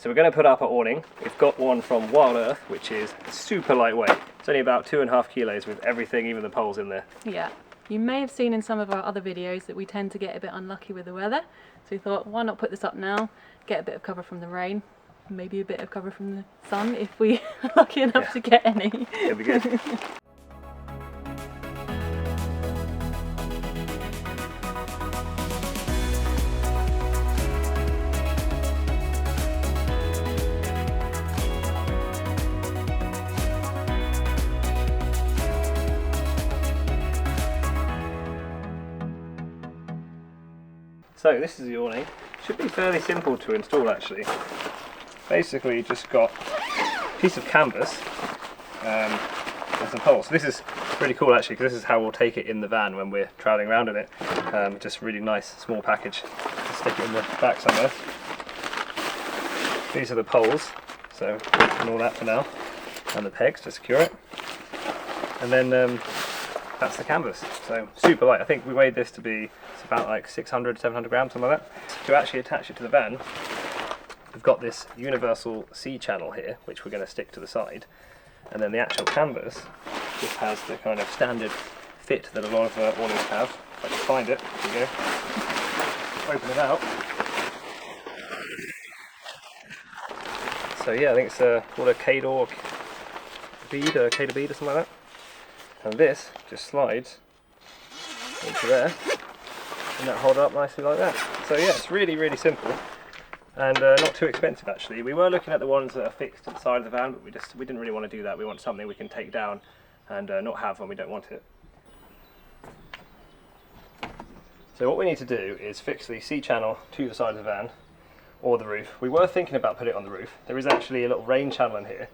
So we're going to put up our awning. We've got one from Wild Earth, which is super lightweight. It's only about 2.5 kilos with everything, even the poles in there. Yeah. You may have seen in some of our other videos that we tend to get a bit unlucky with the weather. So we thought, why not put this up now, get a bit of cover from the rain, maybe a bit of cover from the sun if we are lucky enough to get any. It'll be good. So this is the awning. Should be fairly simple to install actually. Basically you just got a piece of canvas and some poles. So this is really cool actually, because this is how we'll take it in the van when we're travelling around in it. Just really nice small package to stick it in the back somewhere. These are the poles, so and all that for now, and the pegs to secure it. And then that's the canvas, so super light. I think we weighed this to be about like 600, 700 grams, something like that. To actually attach it to the van, we've got this universal C channel here, which we're going to stick to the side, and then the actual canvas just has the kind of standard fit that a lot of awnings have. If I can find it, here we go. Open it out. So yeah, I think it's called a kador bead, or kador bead or something like that. And this just slides into there, and that hold up nicely like that. So yeah, it's really, really simple, and not too expensive actually. We were looking at the ones that are fixed to the side of the van, but we didn't really want to do that. We want something we can take down and not have when we don't want it. So what we need to do is fix the C channel to the side of the van or the roof. We were thinking about putting it on the roof. There is actually a little rain channel in here,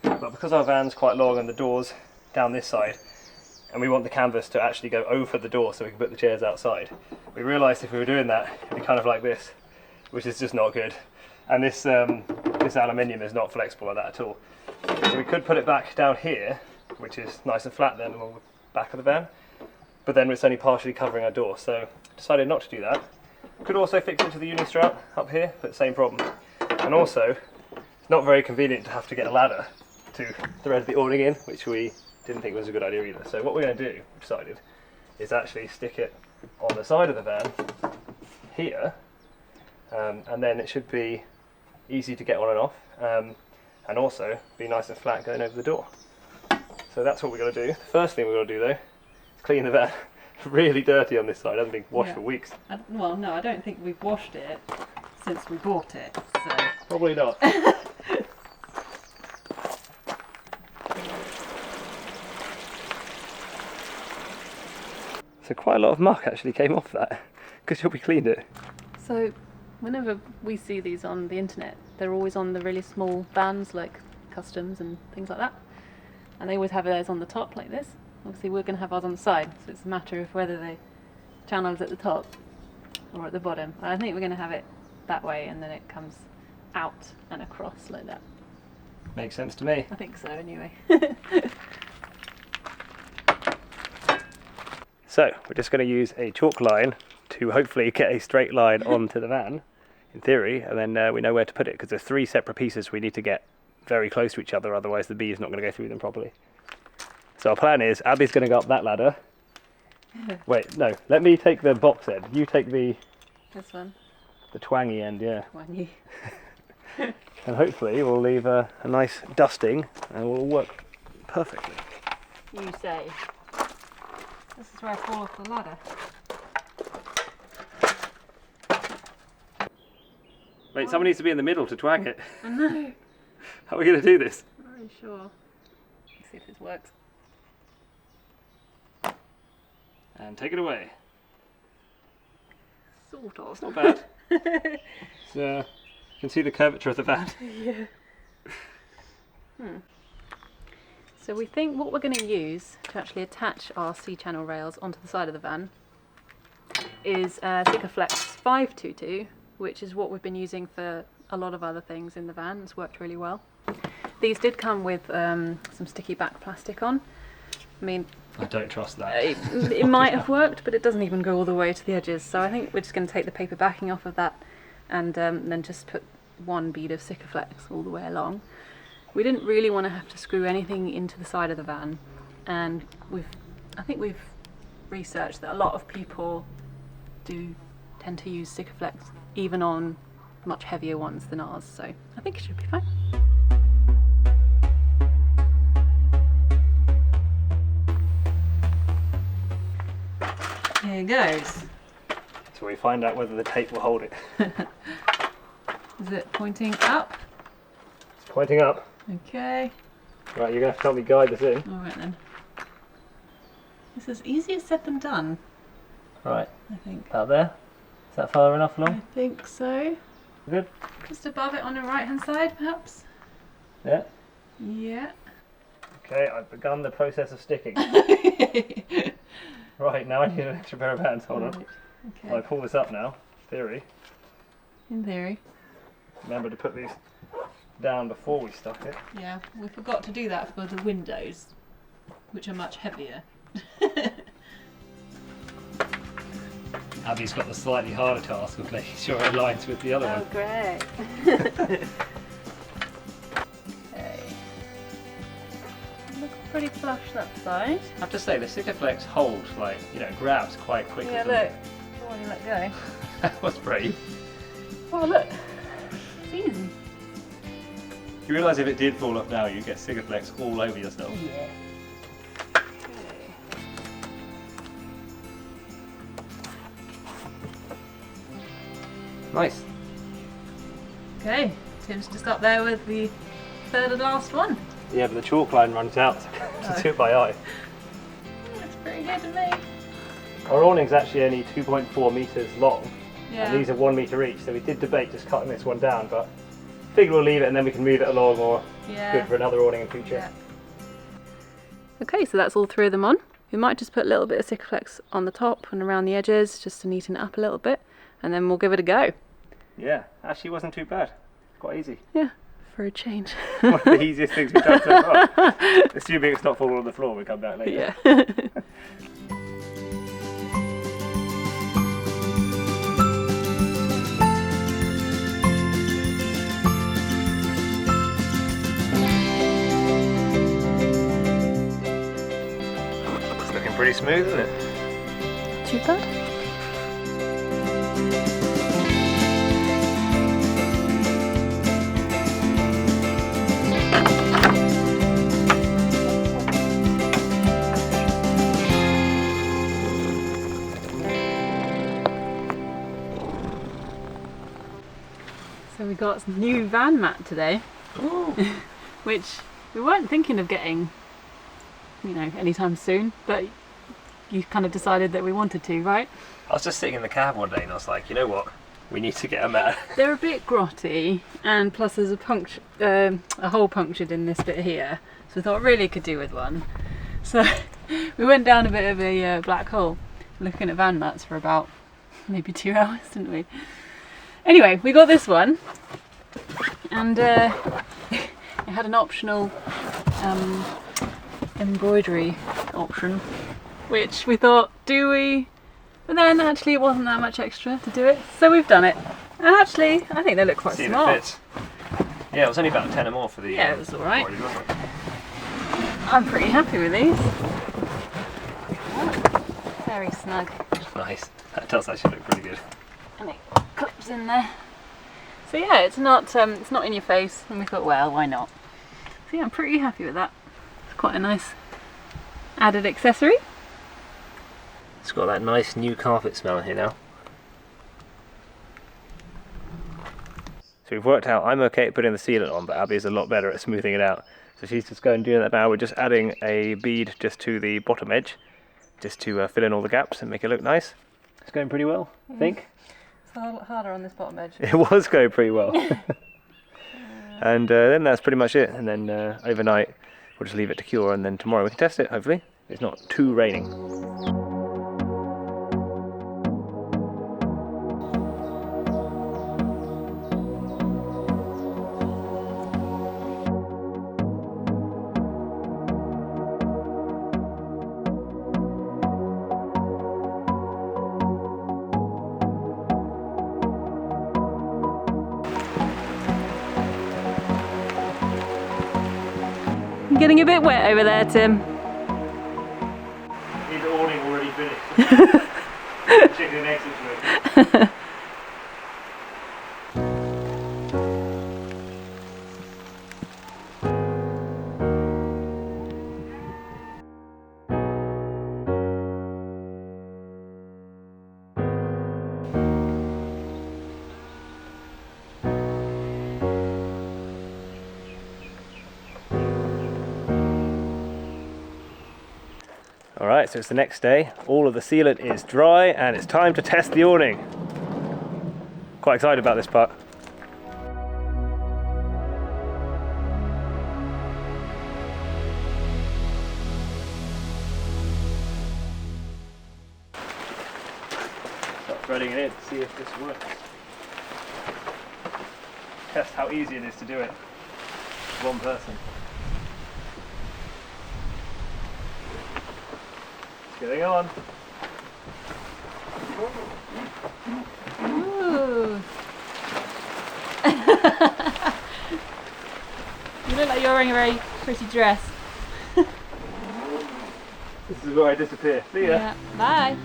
but because our van's quite long and the door's down this side, and we want the canvas to actually go over the door so we can put the chairs outside, we realised if we were doing that it'd be kind of like this, which is just not good. And this this aluminium is not flexible like that at all. So we could put it back down here, which is nice and flat then along the back of the van, but then it's only partially covering our door, so decided not to do that. Could also fix it to the uni strut up here, but same problem. And also, it's not very convenient to have to get a ladder to thread the awning in, which we didn't think was a good idea either. So what we're going to do, we decided, is actually stick it on the side of the van here, and then it should be easy to get on and off, and also be nice and flat going over the door. So that's what we're going to do. The first thing we're going to do though is clean the van. Really dirty on this side, hasn't been washed for weeks. Well, no, I don't think we've washed it since we bought it. So. Probably not. So quite a lot of muck actually came off that, because we cleaned it. So whenever we see these on the internet, they're always on the really small vans like Customs and things like that. And they always have theirs on the top like this. Obviously we're going to have ours on the side, so it's a matter of whether the channel's at the top or at the bottom. I think we're going to have it that way, and then it comes out and across like that. Makes sense to me. I think so anyway. So we're just going to use a chalk line to hopefully get a straight line onto the van, in theory, and then we know where to put it, because there's 3 separate pieces we need to get very close to each other, otherwise the bee is not going to go through them properly. So our plan is, Abby's going to go up that ladder. Wait, no, let me take the box end. You take the... This one. The twangy end, yeah. Twangy. And hopefully we'll leave a nice dusting and it will all work perfectly. You say. This is where I fall off the ladder. Wait, someone needs to be in the middle to twang it. I know. How are we going to do this? Not really sure. Let's see if this works. And take it away. Sort of. It's not bad. You can see the curvature of the van. Yeah. So we think what we're going to use to actually attach our C-channel rails onto the side of the van is sikaflex 522, which is what we've been using for a lot of other things in the van. It's worked really well. These did come with some sticky back plastic on. I mean, I don't trust that. It might have worked, but it doesn't even go all the way to the edges. So I think we're just going to take the paper backing off of that and then just put one bead of sikaflex all the way along. We didn't really want to have to screw anything into the side of the van, and I think we've researched that a lot of people do tend to use sikaflex even on much heavier ones than ours, so I think it should be fine. Here goes. So we find out whether the tape will hold it. Is it pointing up? It's pointing up. Okay. Right, you're going to have to help me guide this in. Alright then. This is easier said than done. Right. I think. About there? Is that far enough along? I think so. Good? Just above it on the right hand side, perhaps? Yeah. Yeah. Okay, I've begun the process of sticking. Right, now I need an extra pair of hands. Hold on. Right. If I Okay. pull this up now, theory, In theory. remember to put these down before we stuck it. Yeah, we forgot to do that for the windows, which are much heavier. Abby's got the slightly harder task of making sure it aligns with the other one. Great. Okay. Looks pretty flush that side. I have to say, the sikaflex holds, like, you know, grabs quite quickly. Yeah, doesn't look. Oh, you let go. That was brave. Oh, look. It's easy. You realise if it did fall off now, you'd get sikaflex all over yourself. Yeah. Nice. Okay, Tim's just up there with the third and last one. Yeah, but the chalk line runs out, so Oh. to do it by eye. Looks pretty good to me. Our awning's actually only 2.4 metres long, Yeah. and these are 1 metre each, so we did debate just cutting this one down, but figure we'll leave it and then we can move it along, or Yeah. good for another awning in future. Yeah. Okay, so that's all three of them on. We might just put a little bit of sikaflex on the top and around the edges just to neaten it up a little bit, and then we'll give it a go. Yeah, actually wasn't too bad. Quite easy. Yeah, for a change. One of the easiest things we've done so far. Assuming it's not falling on the floor, we come back later. Yeah. It's looking pretty smooth, isn't it? Too bad. So we got some new van mat today, which we weren't thinking of getting, you know, anytime soon, but you kind of decided that we wanted to, right? I was just sitting in the cab one day and I was like, you know what? We need to get a mat. They're a bit grotty, and plus there's a hole punctured in this bit here, so we thought really could do with one. So we went down a bit of a black hole, looking at van mats for about maybe 2 hours, didn't we? Anyway, we got this one, and it had an optional embroidery option, which we thought, do we? But then actually it wasn't that much extra to do it, so we've done it. And actually, I think they look quite See if it smart. fits. Yeah, it was only about 10 or more for the. Yeah, it was alright. embroidery, wasn't it? I'm pretty happy with these. Very snug. Nice. That does actually look pretty good. And it clips in there. So yeah, it's not in your face, and we thought, well, why not? So yeah, I'm pretty happy with that. It's quite a nice added accessory. It's got that nice new carpet smell in here now. So we've worked out I'm okay at putting the sealant on, but Abby's a lot better at smoothing it out. So she's just going and doing that now. We're just adding a bead just to the bottom edge, just to fill in all the gaps and make it look nice. It's going pretty well, I think. It's a lot harder on this bottom edge. It was going pretty well. And then that's pretty much it. And then overnight we'll just leave it to cure, and then tomorrow we can test it, hopefully. It's not too raining. Getting a bit wet over there, Tim. Is the awning already finished? Chicken and egg situation. Alright, so it's the next day, all of the sealant is dry and it's time to test the awning. Quite excited about this part. Start threading it in to see if this works. Test how easy it is to do it with one person. Getting on. Ooh. You look like you're wearing a very pretty dress. This is where I disappear. See ya. Yeah. Bye.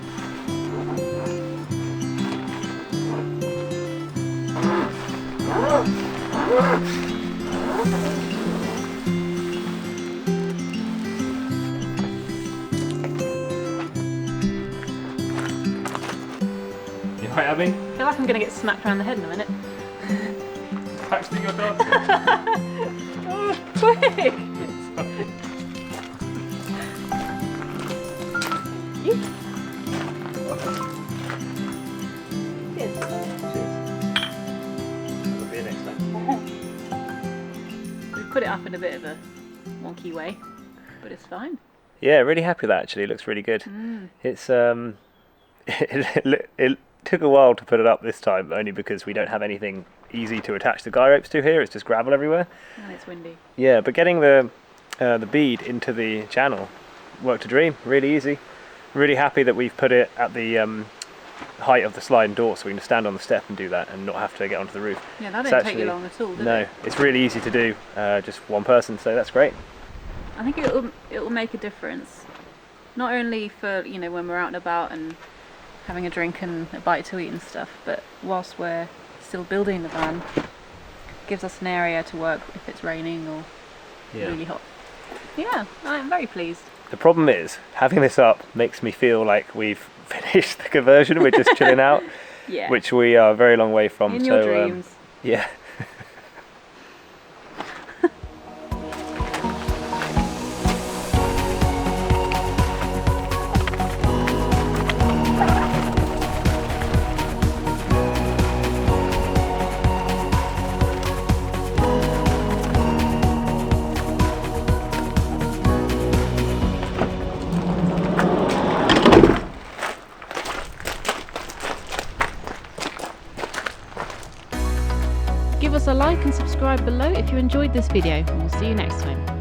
Right, Abby? I feel like I'm going to get smacked around the head in a minute. Actually, your dog. Oh, quick! Cheers. That'll be next time. We put it up in a bit of a wonky way, but it's fine. Yeah, really happy with that actually. It looks really good. It's it took a while to put it up this time, only because we don't have anything easy to attach the guy ropes to here. It's just gravel everywhere. And it's windy. Yeah, but getting the bead into the channel worked a dream. Really easy. Really happy that we've put it at the height of the sliding door, so we can stand on the step and do that and not have to get onto the roof. Yeah, that didn't take you long at all, did it? No, it's really easy to do, just one person, so that's great. I think it'll make a difference, not only for, you know, when we're out and about and having a drink and a bite to eat and stuff, but whilst we're still building the van, gives us an area to work if it's raining or really hot. Yeah, I'm very pleased. The problem is, having this up makes me feel like we've finished the conversion, we're just chilling out, Yeah. which we are a very long way from. In your dreams. Yeah. Give us a like and subscribe below if you enjoyed this video, and we'll see you next time.